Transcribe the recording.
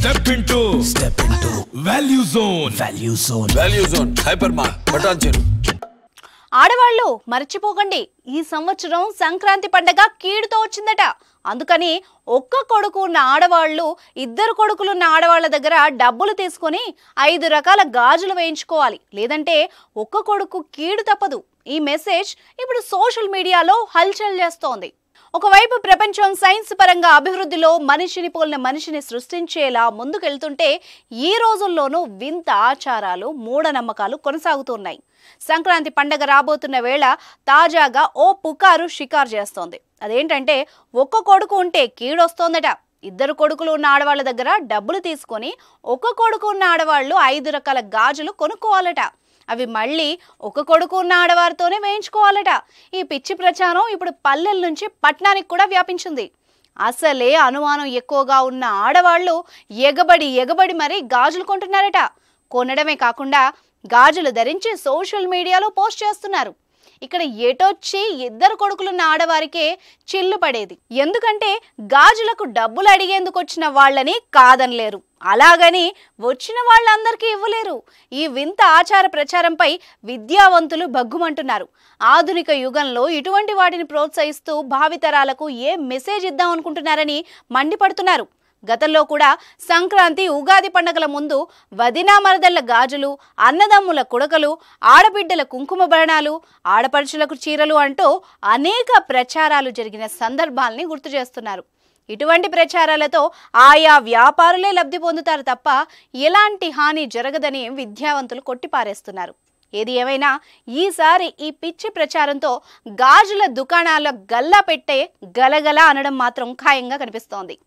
Step into Value Zone. Value Zone. Hypermart. Patancheru. ఆడవాళ్ళు మర్చిపోకండి, ఈ సంవత్సరం సంక్రాంతి పండగ కీడుతో వచ్చిందట. అందుకని ఒక్క కొడుకు ఉన్న ఆడవాళ్ళు ఇద్దరు కొడుకులున్న ఆడవాళ్ళ దగ్గర డబ్బులు తీసుకొని 5 రకాల గాజులు వేయించుకోవాలి, లేదంటే ఒక్క కొడుకు కీడు తప్పదు. ఈ మెసేజ్ ఇప్పుడు సోషల్ మీడియాలో హల్చల్ చేస్తోంది. ఒకవైపు ప్రపంచం సైన్స్ పరంగా అభివృద్ధిలో మనిషిని పోలిన మనిషిని సృష్టించేలా ముందుకెళ్తుంటే ఈ రోజుల్లోనూ వింత ఆచారాలు మూఢనమ్మకాలు కొనసాగుతున్నాయి. సంక్రాంతి పండగ రాబోతున్న వేళ తాజాగా ఓ పుకారు షికారు చేస్తోంది. అదేంటంటే ఒక్క కొడుకు ఉంటే కీడొస్తోందట. ఇద్దరు కొడుకులు ఉన్న ఆడవాళ్ళ దగ్గర డబ్బులు తీసుకొని ఒక్క కొడుకు ఉన్న ఆడవాళ్ళు 5 రకాల గాజులు కొనుక్కోవాలట. అవి మళ్ళీ ఒక కొడుకు ఉన్న ఆడవారితోనే వేయించుకోవాలట. ఈ పిచ్చి ప్రచారం ఇప్పుడు పల్లెల నుంచి పట్టణానికి కూడా వ్యాపించింది. అసలే అనుమానం ఎక్కువగా ఉన్న ఆడవాళ్ళు ఎగబడి మరీ గాజులు కొంటున్నారట. కొనడమే కాకుండా గాజులు ధరించి సోషల్ మీడియాలో పోస్ట్ చేస్తున్నారు. ఇక్కడ ఎటొచ్చి ఇద్దరు కొడుకులున్న ఆడవారికే చిల్లు పడేది. ఎందుకంటే గాజులకు డబ్బులు అడిగేందుకు వచ్చిన వాళ్ళని కాదనలేరు, అలాగని వచ్చిన వాళ్ళందరికీ ఇవ్వలేరు. ఈ వింత ఆచార ప్రచారంపై విద్యావంతులు భగ్గుమంటున్నారు. ఆధునిక యుగంలో ఇటువంటి వాటిని ప్రోత్సహిస్తూ భావితరాలకు ఏ మెసేజ్ ఇద్దాం అనుకుంటున్నారని మండిపడుతున్నారు. గతంలో కూడా సంక్రాంతి ఉగాది పండుగల ముందు వదినా మరదళ్ల గాజులు, అన్నదమ్ముల కుడకలు, ఆడబిడ్డల కుంకుమ భరణాలు, ఆడపడుచులకు చీరలు అంటూ అనేక ప్రచారాలు జరిగిన సందర్భాల్ని గుర్తు చేస్తున్నారు. ఇటువంటి ప్రచారాలతో ఆయా వ్యాపారులే లబ్ధి పొందుతారు తప్ప ఎలాంటి హాని జరగదని విద్యావంతులు కొట్టిపారేస్తున్నారు. ఏది ఏమైనా ఈసారి ఈ పిచ్చి ప్రచారంతో గాజుల దుకాణాల గల్లా పెట్టే గలగల అనడం మాత్రం ఖాయంగా కనిపిస్తోంది.